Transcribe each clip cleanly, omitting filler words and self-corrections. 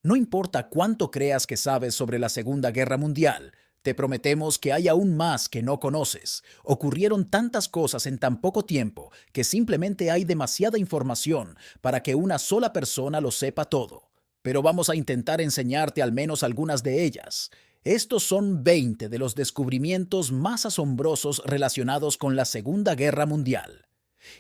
No importa cuánto creas que sabes sobre la Segunda Guerra Mundial, te prometemos que hay aún más que no conoces. Ocurrieron tantas cosas en tan poco tiempo que simplemente hay demasiada información para que una sola persona lo sepa todo. Pero vamos a intentar enseñarte al menos algunas de ellas. Estos son 20 de los descubrimientos más asombrosos relacionados con la Segunda Guerra Mundial.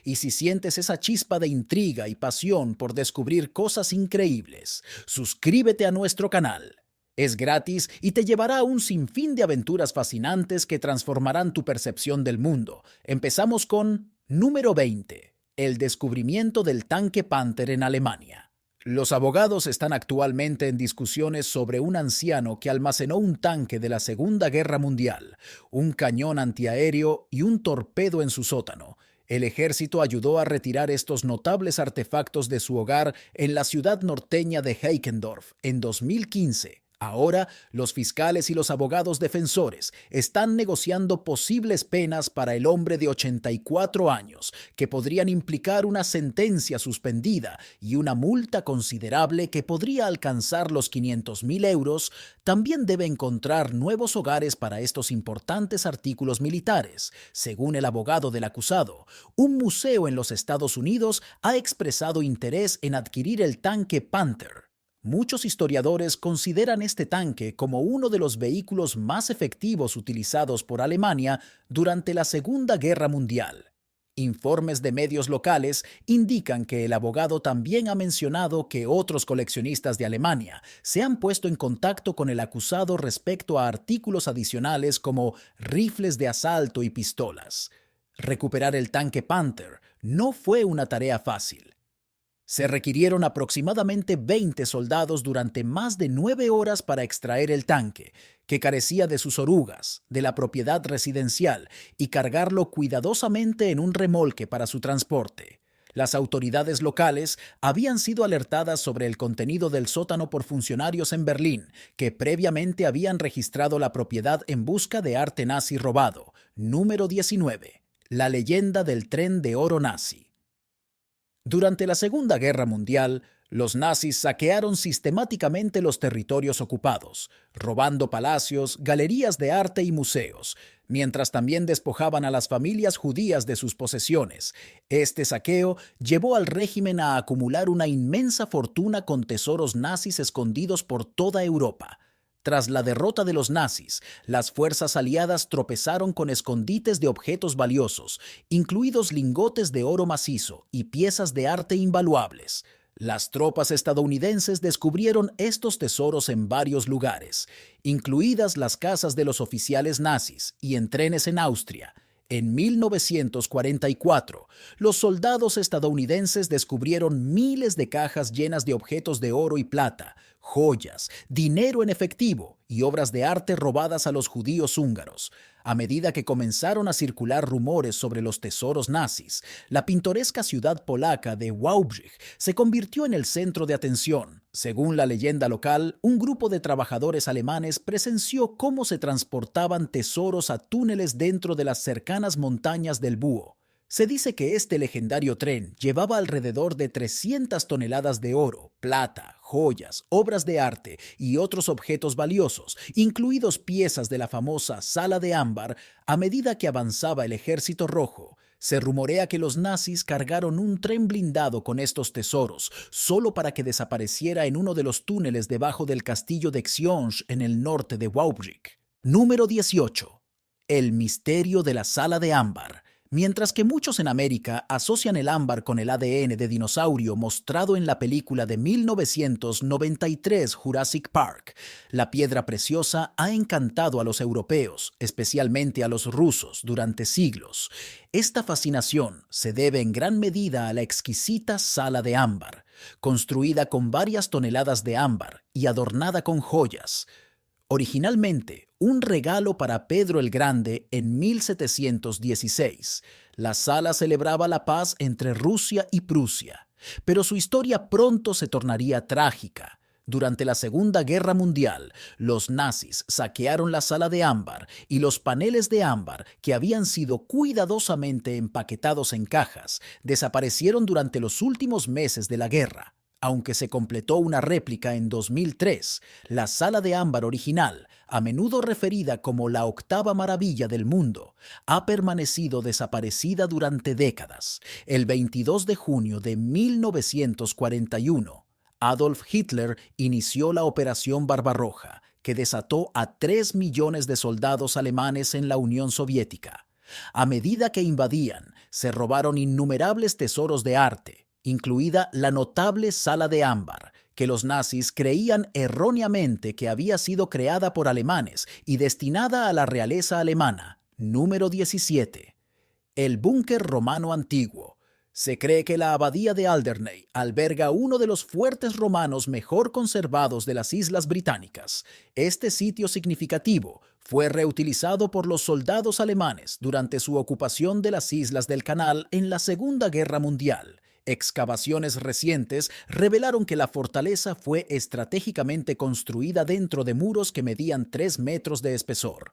Y si sientes esa chispa de intriga y pasión por descubrir cosas increíbles, suscríbete a nuestro canal. Es gratis y te llevará a un sinfín de aventuras fascinantes que transformarán tu percepción del mundo. Empezamos con número 20, el descubrimiento del tanque Panther en Alemania. Los abogados están actualmente en discusiones sobre un anciano que almacenó un tanque de la Segunda Guerra Mundial, un cañón antiaéreo y un torpedo en su sótano. El ejército ayudó a retirar estos notables artefactos de su hogar en la ciudad norteña de Heikendorf en 2015. Ahora, los fiscales y los abogados defensores están negociando posibles penas para el hombre de 84 años, que podrían implicar una sentencia suspendida y una multa considerable que podría alcanzar los 500.000 euros. También debe encontrar nuevos hogares para estos importantes artículos militares. Según el abogado del acusado, un museo en los Estados Unidos ha expresado interés en adquirir el tanque Panther. Muchos historiadores consideran este tanque como uno de los vehículos más efectivos utilizados por Alemania durante la Segunda Guerra Mundial. Informes de medios locales indican que el abogado también ha mencionado que otros coleccionistas de Alemania se han puesto en contacto con el acusado respecto a artículos adicionales como rifles de asalto y pistolas. Recuperar el tanque Panther no fue una tarea fácil. Se requirieron aproximadamente 20 soldados durante más de 9 horas para extraer el tanque, que carecía de sus orugas, de la propiedad residencial, y cargarlo cuidadosamente en un remolque para su transporte. Las autoridades locales habían sido alertadas sobre el contenido del sótano por funcionarios en Berlín, que previamente habían registrado la propiedad en busca de arte nazi robado. Número 19. La leyenda del tren de oro nazi. Durante la Segunda Guerra Mundial, los nazis saquearon sistemáticamente los territorios ocupados, robando palacios, galerías de arte y museos, mientras también despojaban a las familias judías de sus posesiones. Este saqueo llevó al régimen a acumular una inmensa fortuna con tesoros nazis escondidos por toda Europa. Tras la derrota de los nazis, las fuerzas aliadas tropezaron con escondites de objetos valiosos, incluidos lingotes de oro macizo y piezas de arte invaluables. Las tropas estadounidenses descubrieron estos tesoros en varios lugares, incluidas las casas de los oficiales nazis y en trenes en Austria. En 1944, los soldados estadounidenses descubrieron miles de cajas llenas de objetos de oro y plata, joyas, dinero en efectivo y obras de arte robadas a los judíos húngaros. A medida que comenzaron a circular rumores sobre los tesoros nazis, la pintoresca ciudad polaca de Wałbrzych se convirtió en el centro de atención. Según la leyenda local, un grupo de trabajadores alemanes presenció cómo se transportaban tesoros a túneles dentro de las cercanas montañas del Búho. Se dice que este legendario tren llevaba alrededor de 300 toneladas de oro, plata, joyas, obras de arte y otros objetos valiosos, incluidos piezas de la famosa Sala de Ámbar. A medida que avanzaba el Ejército Rojo, se rumorea que los nazis cargaron un tren blindado con estos tesoros, solo para que desapareciera en uno de los túneles debajo del castillo de Xiong en el norte de Wałbrzych. Número 18. El misterio de la Sala de Ámbar. Mientras que muchos en América asocian el ámbar con el ADN de dinosaurio mostrado en la película de 1993 Jurassic Park, la piedra preciosa ha encantado a los europeos, especialmente a los rusos, durante siglos. Esta fascinación se debe en gran medida a la exquisita sala de ámbar, construida con varias toneladas de ámbar y adornada con joyas. Originalmente, un regalo para Pedro el Grande en 1716, la sala celebraba la paz entre Rusia y Prusia, pero su historia pronto se tornaría trágica. Durante la Segunda Guerra Mundial, los nazis saquearon la sala de ámbar y los paneles de ámbar, que habían sido cuidadosamente empaquetados en cajas, desaparecieron durante los últimos meses de la guerra. Aunque se completó una réplica en 2003, la sala de ámbar original, a menudo referida como la octava maravilla del mundo, ha permanecido desaparecida durante décadas. El 22 de junio de 1941, Adolf Hitler inició la Operación Barbarroja, que desató a 3 millones de soldados alemanes en la Unión Soviética. A medida que invadían, se robaron innumerables tesoros de arte, incluida la notable Sala de Ámbar, que los nazis creían erróneamente que había sido creada por alemanes y destinada a la realeza alemana, número 17. El búnker romano antiguo. Se cree que la abadía de Alderney alberga uno de los fuertes romanos mejor conservados de las Islas Británicas. Este sitio significativo fue reutilizado por los soldados alemanes durante su ocupación de las Islas del Canal en la Segunda Guerra Mundial. Excavaciones recientes revelaron que la fortaleza fue estratégicamente construida dentro de muros que medían 3 metros de espesor.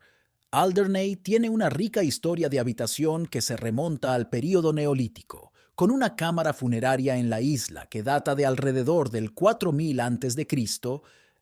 Alderney tiene una rica historia de habitación que se remonta al período neolítico, con una cámara funeraria en la isla que data de alrededor del 4000 a.C.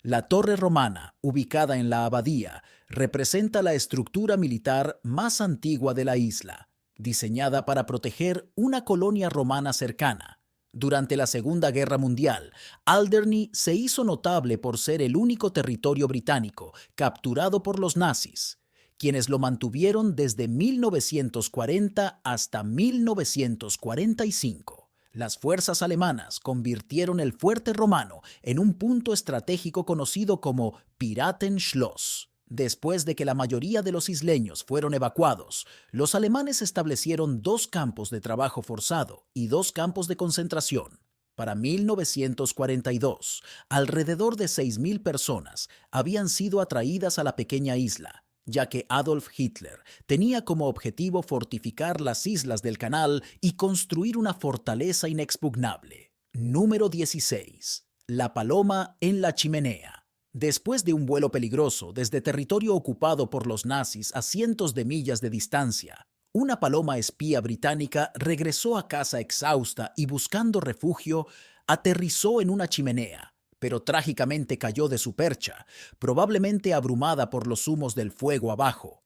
La torre romana, ubicada en la abadía, representa la estructura militar más antigua de la isla, diseñada para proteger una colonia romana cercana. Durante la Segunda Guerra Mundial, Alderney se hizo notable por ser el único territorio británico capturado por los nazis, quienes lo mantuvieron desde 1940 hasta 1945. Las fuerzas alemanas convirtieron el fuerte romano en un punto estratégico conocido como Piratenschloss. Después de que la mayoría de los isleños fueron evacuados, los alemanes establecieron 2 campos de trabajo forzado y 2 campos de concentración. Para 1942, alrededor de 6.000 personas habían sido atraídas a la pequeña isla, ya que Adolf Hitler tenía como objetivo fortificar las islas del Canal y construir una fortaleza inexpugnable. Número 16. La paloma en la chimenea. Después de un vuelo peligroso desde territorio ocupado por los nazis a cientos de millas de distancia, una paloma espía británica regresó a casa exhausta y buscando refugio, aterrizó en una chimenea, pero trágicamente cayó de su percha, probablemente abrumada por los humos del fuego abajo.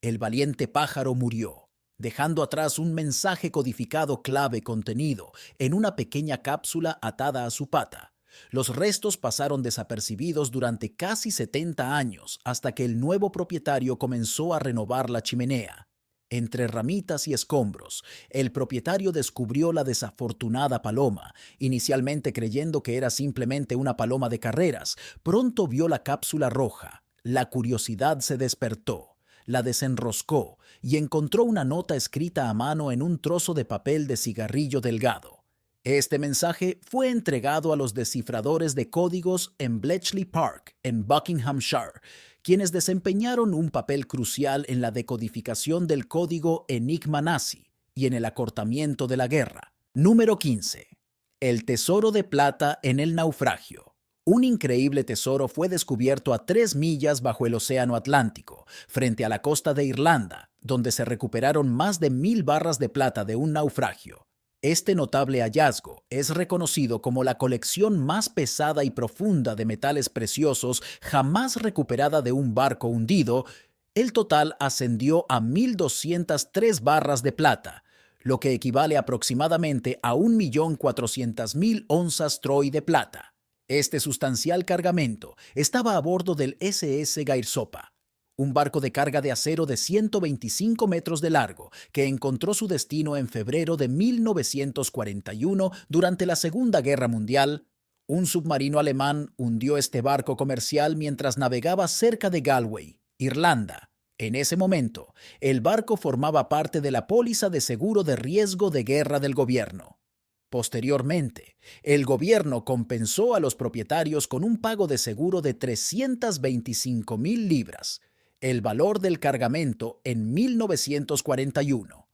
El valiente pájaro murió, dejando atrás un mensaje codificado clave contenido en una pequeña cápsula atada a su pata. Los restos pasaron desapercibidos durante casi 70 años hasta que el nuevo propietario comenzó a renovar la chimenea. Entre ramitas y escombros, el propietario descubrió la desafortunada paloma, inicialmente creyendo que era simplemente una paloma de carreras. Pronto vio la cápsula roja. La curiosidad se despertó, la desenroscó y encontró una nota escrita a mano en un trozo de papel de cigarrillo delgado. Este mensaje fue entregado a los descifradores de códigos en Bletchley Park, en Buckinghamshire, quienes desempeñaron un papel crucial en la decodificación del código Enigma nazi y en el acortamiento de la guerra. Número 15. El tesoro de plata en el naufragio. Un increíble tesoro fue descubierto a 3 millas bajo el Océano Atlántico, frente a la costa de Irlanda, donde se recuperaron más de 1000 barras de plata de un naufragio. Este notable hallazgo es reconocido como la colección más pesada y profunda de metales preciosos jamás recuperada de un barco hundido. El total ascendió a 1.203 barras de plata, lo que equivale aproximadamente a 1.400.000 onzas Troy de plata. Este sustancial cargamento estaba a bordo del SS Gairsopa, un barco de carga de acero de 125 metros de largo que encontró su destino en febrero de 1941 durante la Segunda Guerra Mundial. Un submarino alemán hundió este barco comercial mientras navegaba cerca de Galway, Irlanda. En ese momento, el barco formaba parte de la póliza de seguro de riesgo de guerra del gobierno. Posteriormente, el gobierno compensó a los propietarios con un pago de seguro de 325.000 libras, el valor del cargamento en 1941.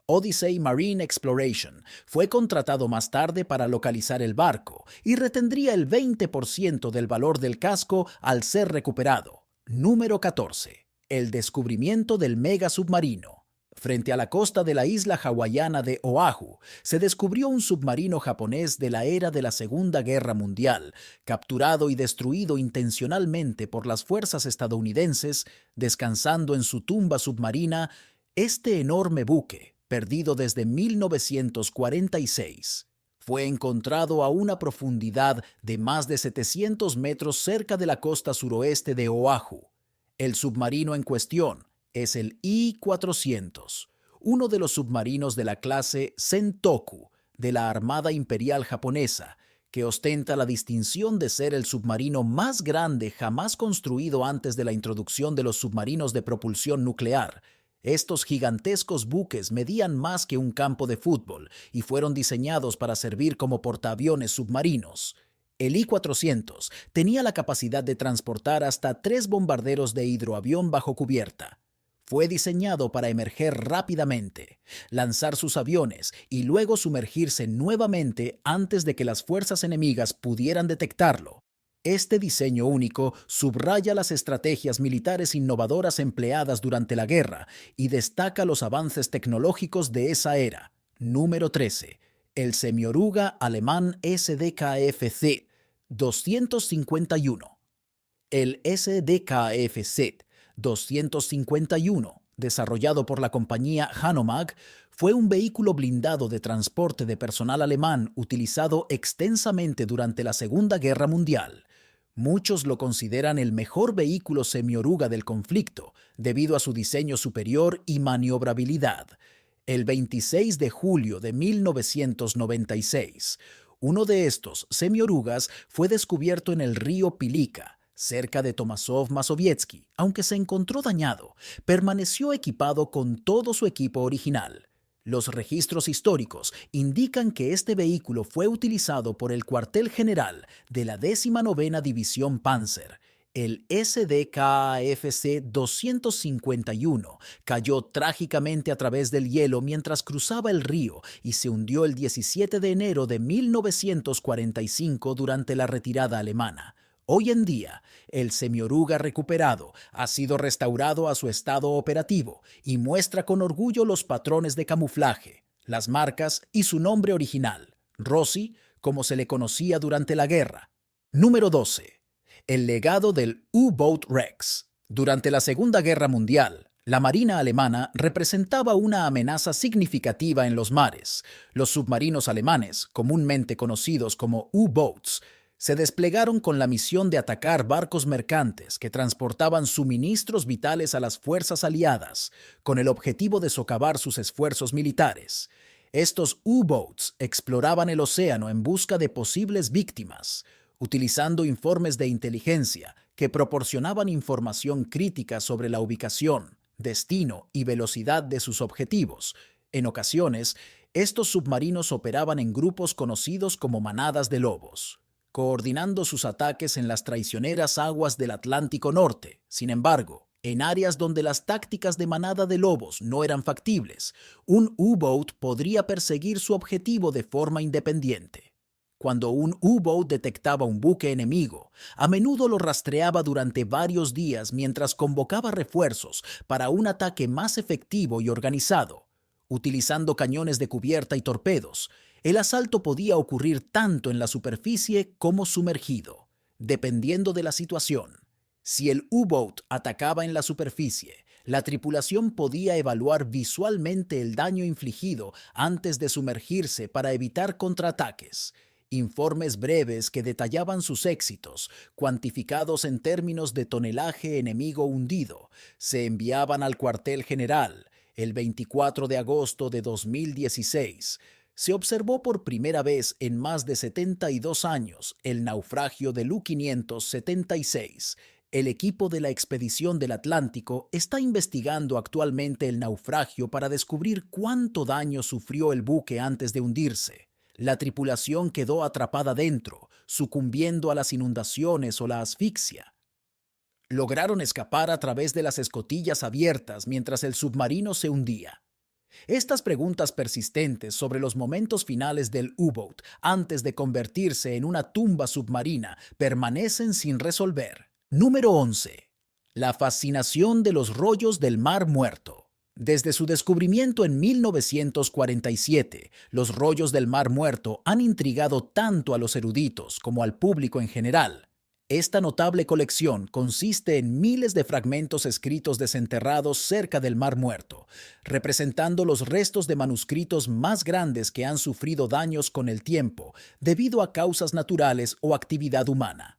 Odyssey Marine Exploration fue contratado más tarde para localizar el barco y retendría el 20% del valor del casco al ser recuperado. Número 14. El descubrimiento del megasubmarino. Frente a la costa de la isla hawaiana de Oahu, se descubrió un submarino japonés de la era de la Segunda Guerra Mundial, capturado y destruido intencionalmente por las fuerzas estadounidenses, descansando en su tumba submarina. Este enorme buque, perdido desde 1946, fue encontrado a una profundidad de más de 700 metros cerca de la costa suroeste de Oahu. El submarino en cuestión es el I-400, uno de los submarinos de la clase Sentoku de la Armada Imperial Japonesa, que ostenta la distinción de ser el submarino más grande jamás construido antes de la introducción de los submarinos de propulsión nuclear. Estos gigantescos buques medían más que un campo de fútbol y fueron diseñados para servir como portaaviones submarinos. El I-400 tenía la capacidad de transportar hasta 3 bombarderos de hidroavión bajo cubierta. Fue diseñado para emerger rápidamente, lanzar sus aviones y luego sumergirse nuevamente antes de que las fuerzas enemigas pudieran detectarlo. Este diseño único subraya las estrategias militares innovadoras empleadas durante la guerra y destaca los avances tecnológicos de esa era. Número 13. El semioruga alemán SDKFZ 251. El SDKFZ 251, desarrollado por la compañía Hanomag, fue un vehículo blindado de transporte de personal alemán utilizado extensamente durante la Segunda Guerra Mundial. Muchos lo consideran el mejor vehículo semioruga del conflicto, debido a su diseño superior y maniobrabilidad. El 26 de julio de 1996, uno de estos semiorugas fue descubierto en el río Pilika, cerca de Tomasov Mazovietsky. Aunque se encontró dañado, permaneció equipado con todo su equipo original. Los registros históricos indican que este vehículo fue utilizado por el cuartel general de la 19ª División Panzer. El SDKFZ 251 cayó trágicamente a través del hielo mientras cruzaba el río y se hundió el 17 de enero de 1945 durante la retirada alemana. Hoy en día, el semioruga recuperado ha sido restaurado a su estado operativo y muestra con orgullo los patrones de camuflaje, las marcas y su nombre original, Rossi, como se le conocía durante la guerra. Número 12. El legado del U-Boat Rex. Durante la Segunda Guerra Mundial, la Marina alemana representaba una amenaza significativa en los mares. Los submarinos alemanes, comúnmente conocidos como U-Boats, se desplegaron con la misión de atacar barcos mercantes que transportaban suministros vitales a las fuerzas aliadas, con el objetivo de socavar sus esfuerzos militares. Estos U-Boats exploraban el océano en busca de posibles víctimas, utilizando informes de inteligencia que proporcionaban información crítica sobre la ubicación, destino y velocidad de sus objetivos. En ocasiones, estos submarinos operaban en grupos conocidos como manadas de lobos, coordinando sus ataques en las traicioneras aguas del Atlántico Norte. Sin embargo, en áreas donde las tácticas de manada de lobos no eran factibles, un U-Boat podría perseguir su objetivo de forma independiente. Cuando un U-Boat detectaba un buque enemigo, a menudo lo rastreaba durante varios días mientras convocaba refuerzos para un ataque más efectivo y organizado. Utilizando cañones de cubierta y torpedos, el asalto podía ocurrir tanto en la superficie como sumergido, dependiendo de la situación. Si el U-Boat atacaba en la superficie, la tripulación podía evaluar visualmente el daño infligido antes de sumergirse para evitar contraataques. Informes breves que detallaban sus éxitos, cuantificados en términos de tonelaje enemigo hundido, se enviaban al cuartel general. El 24 de agosto de 2016, se observó por primera vez en más de 72 años el naufragio del U-576. El equipo de la Expedición del Atlántico está investigando actualmente el naufragio para descubrir cuánto daño sufrió el buque antes de hundirse. La tripulación quedó atrapada dentro, sucumbiendo a las inundaciones o la asfixia. Lograron escapar a través de las escotillas abiertas mientras el submarino se hundía. Estas preguntas persistentes sobre los momentos finales del U-Boat antes de convertirse en una tumba submarina permanecen sin resolver. Número 11. La fascinación de los rollos del Mar Muerto. Desde su descubrimiento en 1947, los rollos del Mar Muerto han intrigado tanto a los eruditos como al público en general. Esta notable colección consiste en miles de fragmentos escritos desenterrados cerca del Mar Muerto, representando los restos de manuscritos más grandes que han sufrido daños con el tiempo debido a causas naturales o actividad humana.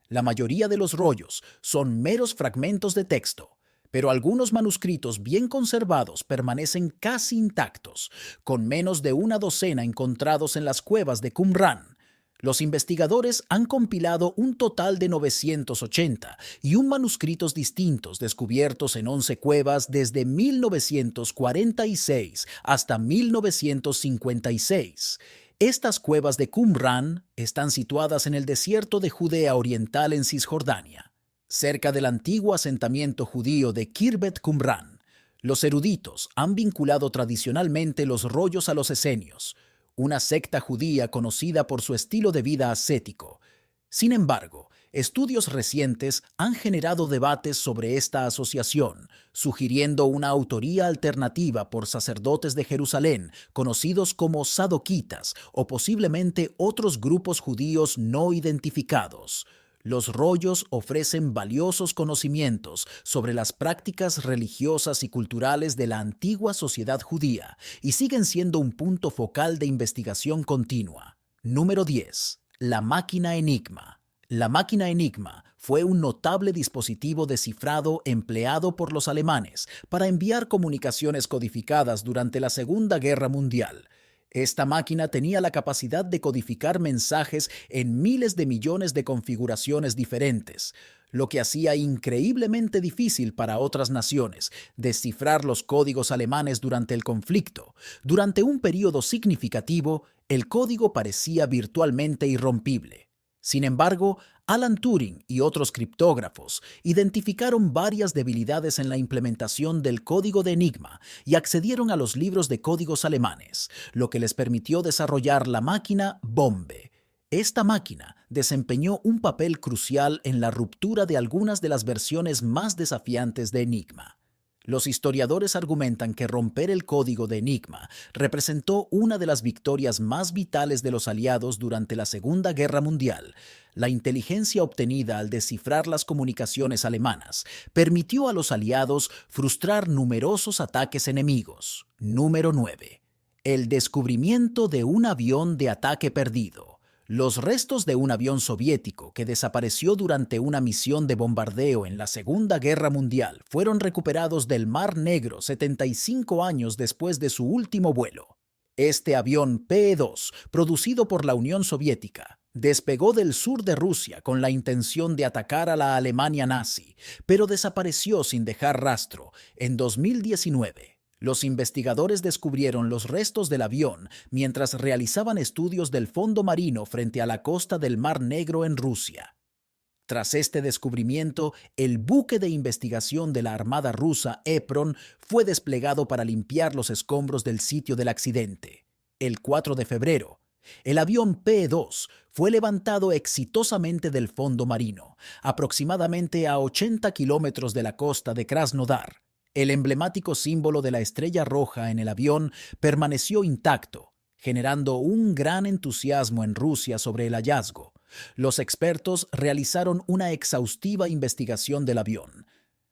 La mayoría de los rollos son meros fragmentos de texto, pero algunos manuscritos bien conservados permanecen casi intactos, con menos de una docena encontrados en las cuevas de Qumran. Los investigadores han compilado un total de 980 y un manuscritos distintos descubiertos en 11 cuevas desde 1946 hasta 1956. Estas cuevas de Qumran están situadas en el desierto de Judea Oriental en Cisjordania, cerca del antiguo asentamiento judío de Khirbet Qumran. Los eruditos han vinculado tradicionalmente los rollos a los esenios, una secta judía conocida por su estilo de vida ascético. Sin embargo, estudios recientes han generado debates sobre esta asociación, sugiriendo una autoría alternativa por sacerdotes de Jerusalén, conocidos como sadoquitas, o posiblemente otros grupos judíos no identificados. Los rollos ofrecen valiosos conocimientos sobre las prácticas religiosas y culturales de la antigua sociedad judía y siguen siendo un punto focal de investigación continua. Número 10. La máquina Enigma. La máquina Enigma fue un notable dispositivo de cifrado empleado por los alemanes para enviar comunicaciones codificadas durante la Segunda Guerra Mundial. Esta máquina tenía la capacidad de codificar mensajes en miles de millones de configuraciones diferentes, lo que hacía increíblemente difícil para otras naciones descifrar los códigos alemanes durante el conflicto. Durante un periodo significativo, el código parecía virtualmente irrompible. Sin embargo, Alan Turing y otros criptógrafos identificaron varias debilidades en la implementación del código de Enigma y accedieron a los libros de códigos alemanes, lo que les permitió desarrollar la máquina Bombe. Esta máquina desempeñó un papel crucial en la ruptura de algunas de las versiones más desafiantes de Enigma. Los historiadores argumentan que romper el código de Enigma representó una de las victorias más vitales de los aliados durante la Segunda Guerra Mundial. La inteligencia obtenida al descifrar las comunicaciones alemanas permitió a los aliados frustrar numerosos ataques enemigos. Número 9. El descubrimiento de un avión de ataque perdido. Los restos de un avión soviético que desapareció durante una misión de bombardeo en la Segunda Guerra Mundial fueron recuperados del Mar Negro 75 años después de su último vuelo. Este avión P-2, producido por la Unión Soviética, despegó del sur de Rusia con la intención de atacar a la Alemania nazi, pero desapareció sin dejar rastro en 2019. Los investigadores descubrieron los restos del avión mientras realizaban estudios del fondo marino frente a la costa del Mar Negro en Rusia. Tras este descubrimiento, el buque de investigación de la Armada rusa Epron fue desplegado para limpiar los escombros del sitio del accidente. El 4 de febrero, el avión P-2 fue levantado exitosamente del fondo marino, aproximadamente a 80 kilómetros de la costa de Krasnodar. El emblemático símbolo de la estrella roja en el avión permaneció intacto, generando un gran entusiasmo en Rusia sobre el hallazgo. Los expertos realizaron una exhaustiva investigación del avión,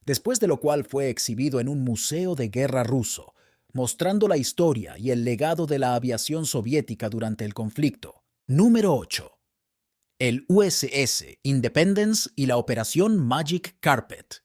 después de lo cual fue exhibido en un museo de guerra ruso, mostrando la historia y el legado de la aviación soviética durante el conflicto. Número 8. El USS Independence y la Operación Magic Carpet.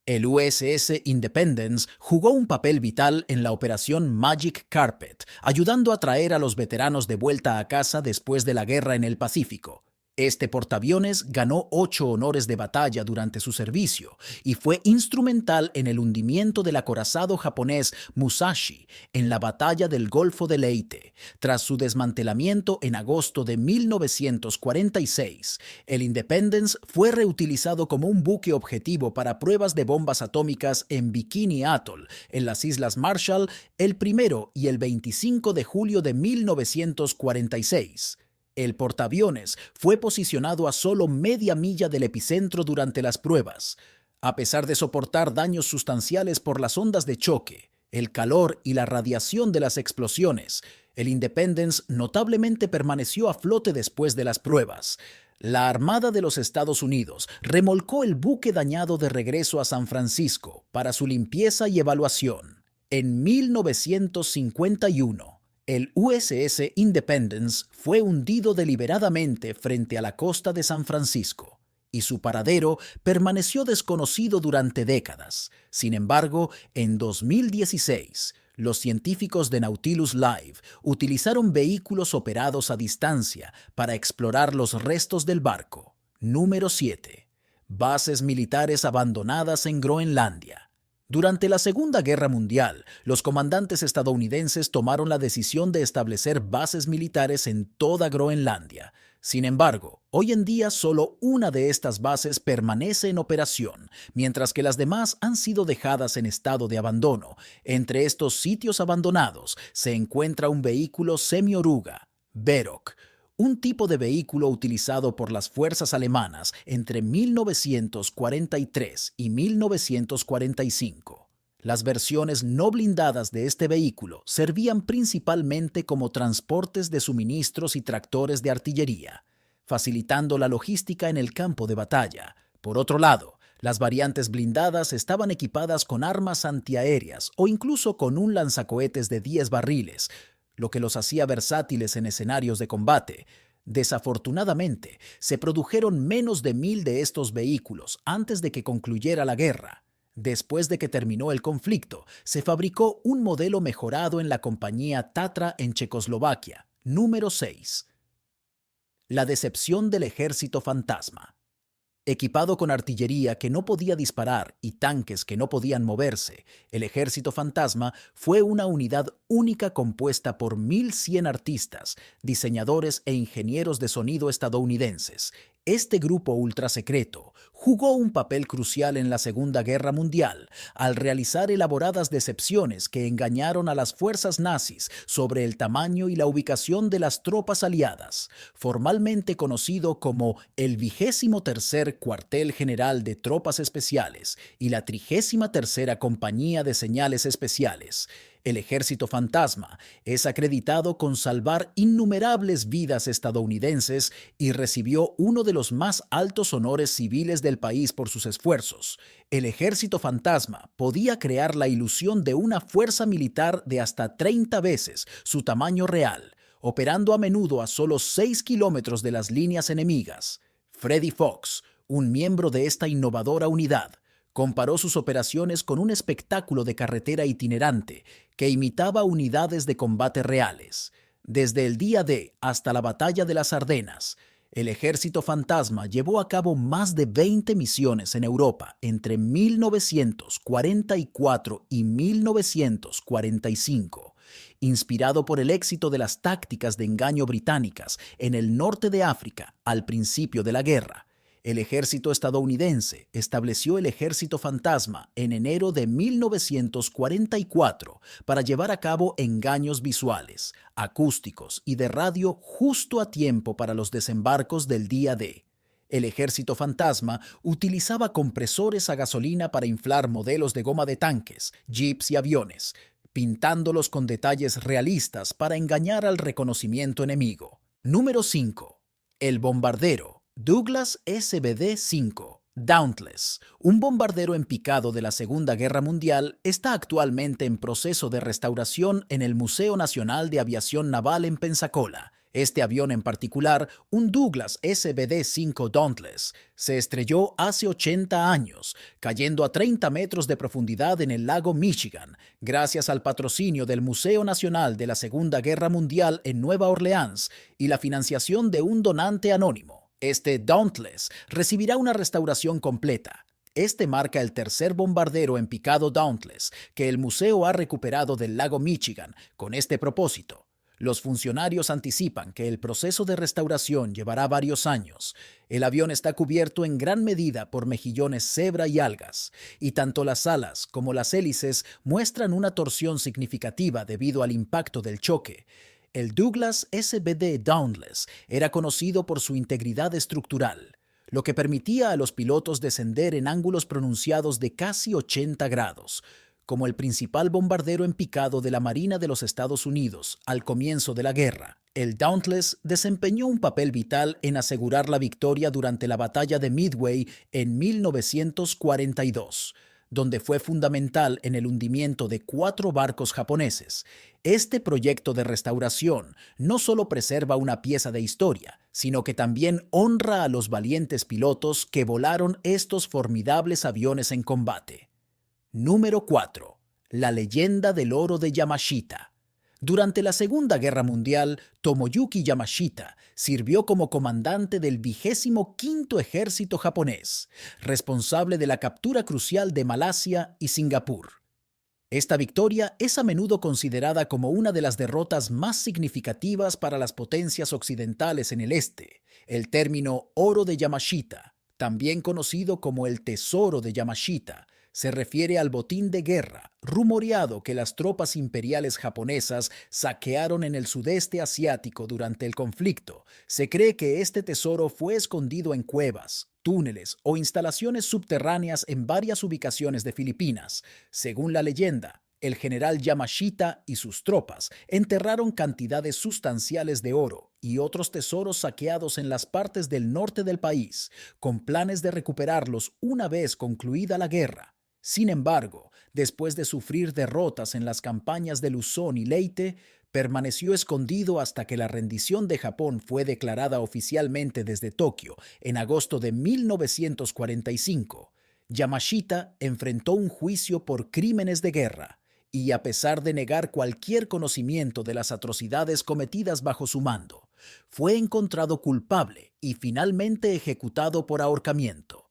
El USS Independence jugó un papel vital en la Operación Magic Carpet, ayudando a traer a los veteranos de vuelta a casa después de la guerra en el Pacífico. Este portaaviones ganó 8 honores de batalla durante su servicio y fue instrumental en el hundimiento del acorazado japonés Musashi en la batalla del Golfo de Leyte. Tras su desmantelamiento en agosto de 1946, el Independence fue reutilizado como un buque objetivo para pruebas de bombas atómicas en Bikini Atoll, en las Islas Marshall, el 1 y el 25 de julio de 1946. El portaaviones fue posicionado a solo media milla del epicentro durante las pruebas. A pesar de soportar daños sustanciales por las ondas de choque, el calor y la radiación de las explosiones, el Independence notablemente permaneció a flote después de las pruebas. La Armada de los Estados Unidos remolcó el buque dañado de regreso a San Francisco para su limpieza y evaluación. En 1951, el USS Independence fue hundido deliberadamente frente a la costa de San Francisco, y su paradero permaneció desconocido durante décadas. Sin embargo, en 2016, los científicos de Nautilus Live utilizaron vehículos operados a distancia para explorar los restos del barco. Número 7. Bases militares abandonadas en Groenlandia. Durante la Segunda Guerra Mundial, los comandantes estadounidenses tomaron la decisión de establecer bases militares en toda Groenlandia. Sin embargo, hoy en día solo una de estas bases permanece en operación, mientras que las demás han sido dejadas en estado de abandono. Entre estos sitios abandonados se encuentra un vehículo semioruga, Verok, un tipo de vehículo utilizado por las fuerzas alemanas entre 1943 y 1945. Las versiones no blindadas de este vehículo servían principalmente como transportes de suministros y tractores de artillería, facilitando la logística en el campo de batalla. Por otro lado, las variantes blindadas estaban equipadas con armas antiaéreas o incluso con un lanzacohetes de 10 barriles, lo que los hacía versátiles en escenarios de combate. Desafortunadamente, se produjeron menos de 1000 de estos vehículos antes de que concluyera la guerra. Después de que terminó el conflicto, se fabricó un modelo mejorado en la compañía Tatra en Checoslovaquia. Número 6. La decepción del ejército fantasma. Equipado con artillería que no podía disparar y tanques que no podían moverse, el Ejército Fantasma fue una unidad única compuesta por 1,100 artistas, diseñadores e ingenieros de sonido estadounidenses. Este grupo ultrasecreto jugó un papel crucial en la Segunda Guerra Mundial al realizar elaboradas decepciones que engañaron a las fuerzas nazis sobre el tamaño y la ubicación de las tropas aliadas. Formalmente conocido como el 23º Cuartel General de Tropas Especiales y la 33ª Compañía de Señales Especiales, el Ejército Fantasma es acreditado con salvar innumerables vidas estadounidenses y recibió uno de los más altos honores civiles del país por sus esfuerzos. El Ejército Fantasma podía crear la ilusión de una fuerza militar de hasta 30 veces su tamaño real, operando a menudo a solo 6 kilómetros de las líneas enemigas. Freddie Fox, un miembro de esta innovadora unidad, comparó sus operaciones con un espectáculo de carretera itinerante que imitaba unidades de combate reales. Desde el día D hasta la batalla de las Ardenas, el Ejército Fantasma llevó a cabo más de 20 misiones en Europa entre 1944 y 1945. Inspirado por el éxito de las tácticas de engaño británicas en el norte de África al principio de la guerra, el ejército estadounidense estableció el Ejército Fantasma en enero de 1944 para llevar a cabo engaños visuales, acústicos y de radio justo a tiempo para los desembarcos del día D. El Ejército Fantasma utilizaba compresores a gasolina para inflar modelos de goma de tanques, jeeps y aviones, pintándolos con detalles realistas para engañar al reconocimiento enemigo. Número 5. El bombardero Douglas SBD-5 Dauntless, un bombardero en picado de la Segunda Guerra Mundial, está actualmente en proceso de restauración en el Museo Nacional de Aviación Naval en Pensacola. Este avión en particular, un Douglas SBD-5 Dauntless, se estrelló hace 80 años, cayendo a 30 metros de profundidad en el lago Michigan, gracias al patrocinio del Museo Nacional de la Segunda Guerra Mundial en Nueva Orleans y la financiación de un donante anónimo. Este Dauntless recibirá una restauración completa. Este marca el tercer bombardero en picado Dauntless que el museo ha recuperado del lago Michigan con este propósito. Los funcionarios anticipan que el proceso de restauración llevará varios años. El avión está cubierto en gran medida por mejillones cebra y algas, y tanto las alas como las hélices muestran una torsión significativa debido al impacto del choque. El Douglas SBD Dauntless era conocido por su integridad estructural, lo que permitía a los pilotos descender en ángulos pronunciados de casi 80 grados. como el principal bombardero en picado de la Marina de los Estados Unidos al comienzo de la guerra. El Dauntless desempeñó un papel vital en asegurar la victoria durante la batalla de Midway en 1942, donde fue fundamental en el hundimiento de 4 barcos japoneses. Este proyecto de restauración no solo preserva una pieza de historia, sino que también honra a los valientes pilotos que volaron estos formidables aviones en combate. Número 4. La leyenda del oro de Yamashita. Durante la Segunda Guerra Mundial, Tomoyuki Yamashita sirvió como comandante del 25º Ejército japonés, responsable de la captura crucial de Malasia y Singapur. Esta victoria es a menudo considerada como una de las derrotas más significativas para las potencias occidentales en el este. El término Oro de Yamashita, también conocido como el Tesoro de Yamashita, se refiere al botín de guerra rumoreado que las tropas imperiales japonesas saquearon en el sudeste asiático durante el conflicto. Se cree que este tesoro fue escondido en cuevas, túneles o instalaciones subterráneas en varias ubicaciones de Filipinas. Según la leyenda, el general Yamashita y sus tropas enterraron cantidades sustanciales de oro y otros tesoros saqueados en las partes del norte del país, con planes de recuperarlos una vez concluida la guerra. Sin embargo, después de sufrir derrotas en las campañas de Luzón y Leyte, permaneció escondido hasta que la rendición de Japón fue declarada oficialmente desde Tokio en agosto de 1945. Yamashita enfrentó un juicio por crímenes de guerra y, a pesar de negar cualquier conocimiento de las atrocidades cometidas bajo su mando, fue encontrado culpable y finalmente ejecutado por ahorcamiento.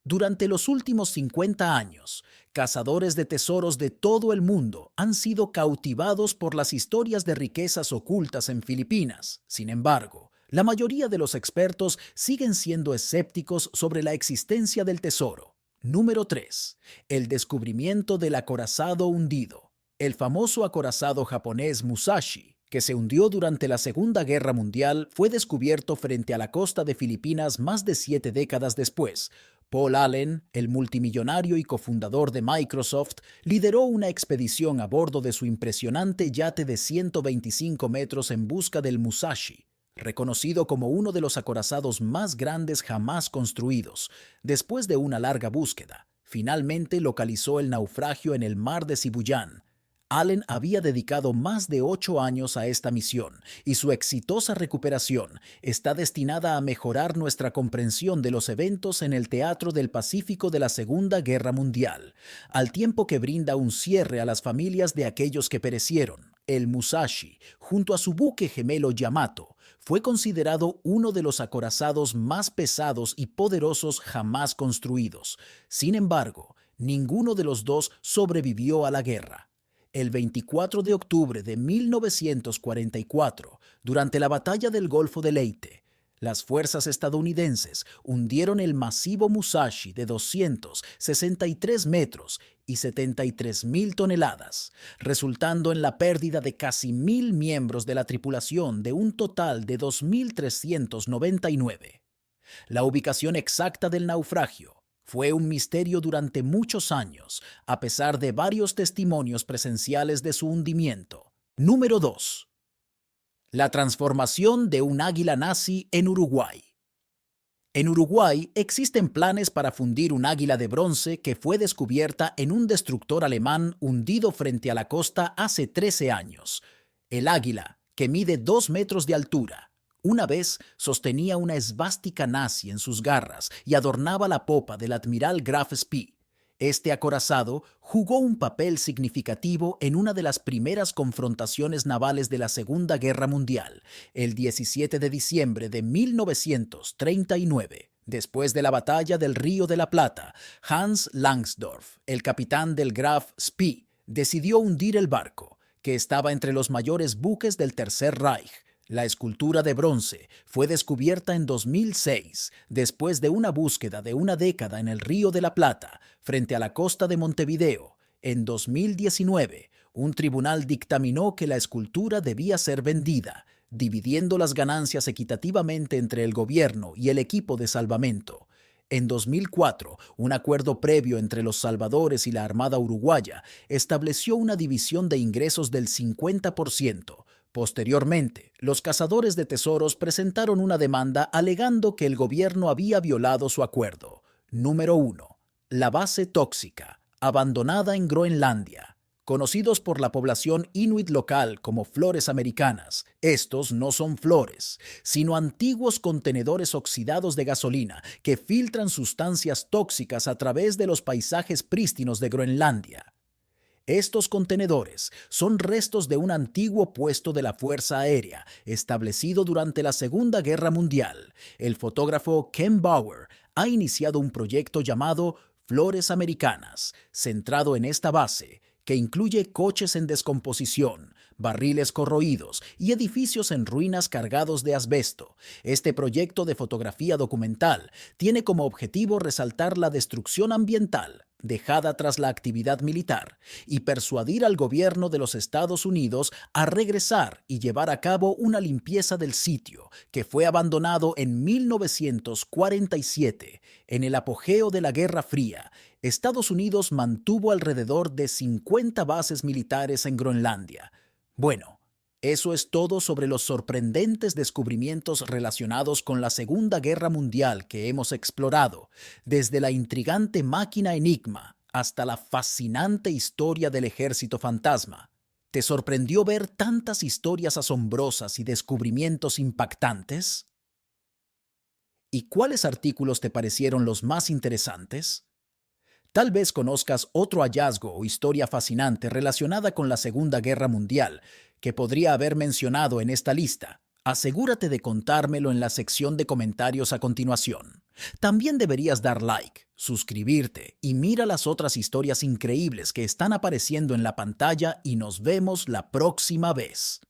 Durante los últimos 50 años, cazadores de tesoros de todo el mundo han sido cautivados por las historias de riquezas ocultas en Filipinas. Sin embargo, la mayoría de los expertos siguen siendo escépticos sobre la existencia del tesoro. Número 3. El descubrimiento del acorazado hundido. El famoso acorazado japonés Musashi, que se hundió durante la Segunda Guerra Mundial, fue descubierto frente a la costa de Filipinas más de 7 décadas después. Paul Allen, el multimillonario y cofundador de Microsoft, lideró una expedición a bordo de su impresionante yate de 125 metros en busca del Musashi, reconocido como uno de los acorazados más grandes jamás construidos. Después de una larga búsqueda, finalmente localizó el naufragio en el mar de Sibuyan. Allen había dedicado más de 8 años a esta misión y su exitosa recuperación está destinada a mejorar nuestra comprensión de los eventos en el teatro del Pacífico de la Segunda Guerra Mundial, al tiempo que brinda un cierre a las familias de aquellos que perecieron. El Musashi, junto a su buque gemelo Yamato, fue considerado uno de los acorazados más pesados y poderosos jamás construidos. Sin embargo, ninguno de los dos sobrevivió a la guerra. El 24 de octubre de 1944, durante la batalla del Golfo de Leyte, las fuerzas estadounidenses hundieron el masivo Musashi de 263 metros y 73.000 toneladas, resultando en la pérdida de casi 1.000 miembros de la tripulación de un total de 2.399. La ubicación exacta del naufragio fue un misterio durante muchos años, a pesar de varios testimonios presenciales de su hundimiento. Número 2. La transformación de un águila nazi en Uruguay. En Uruguay existen planes para fundir un águila de bronce que fue descubierta en un destructor alemán hundido frente a la costa hace 13 años. El águila, que mide 2 metros de altura, una vez sostenía una esvástica nazi en sus garras y adornaba la popa del admiral Graf Spee. Este acorazado jugó un papel significativo en una de las primeras confrontaciones navales de la Segunda Guerra Mundial, el 17 de diciembre de 1939. Después de la batalla del Río de la Plata, Hans Langsdorff, el capitán del Graf Spee, decidió hundir el barco, que estaba entre los mayores buques del Tercer Reich. La escultura de bronce fue descubierta en 2006, después de una búsqueda de una década en el Río de la Plata, frente a la costa de Montevideo. En 2019, un tribunal dictaminó que la escultura debía ser vendida, dividiendo las ganancias equitativamente entre el gobierno y el equipo de salvamento. En 2004, un acuerdo previo entre los salvadores y la Armada uruguaya estableció una división de ingresos del 50%. Posteriormente, los cazadores de tesoros presentaron una demanda alegando que el gobierno había violado su acuerdo. Número 1. La base tóxica, abandonada en Groenlandia. Conocidos por la población inuit local como flores americanas, estos no son flores, sino antiguos contenedores oxidados de gasolina que filtran sustancias tóxicas a través de los paisajes prístinos de Groenlandia. Estos contenedores son restos de un antiguo puesto de la Fuerza Aérea establecido durante la Segunda Guerra Mundial. El fotógrafo Ken Bauer ha iniciado un proyecto llamado Flores Americanas, centrado en esta base, que incluye coches en descomposición, barriles corroídos y edificios en ruinas cargados de asbesto. Este proyecto de fotografía documental tiene como objetivo resaltar la destrucción ambiental dejada tras la actividad militar y persuadir al gobierno de los Estados Unidos a regresar y llevar a cabo una limpieza del sitio, que fue abandonado en 1947. En el apogeo de la Guerra Fría, Estados Unidos mantuvo alrededor de 50 bases militares en Groenlandia. Bueno, eso es todo sobre los sorprendentes descubrimientos relacionados con la Segunda Guerra Mundial que hemos explorado, desde la intrigante máquina Enigma hasta la fascinante historia del Ejército Fantasma. ¿Te sorprendió ver tantas historias asombrosas y descubrimientos impactantes? ¿Y cuáles artículos te parecieron los más interesantes? Tal vez conozcas otro hallazgo o historia fascinante relacionada con la Segunda Guerra Mundial que podría haber mencionado en esta lista. Asegúrate de contármelo en la sección de comentarios a continuación. También deberías dar like, suscribirte y mira las otras historias increíbles que están apareciendo en la pantalla y nos vemos la próxima vez.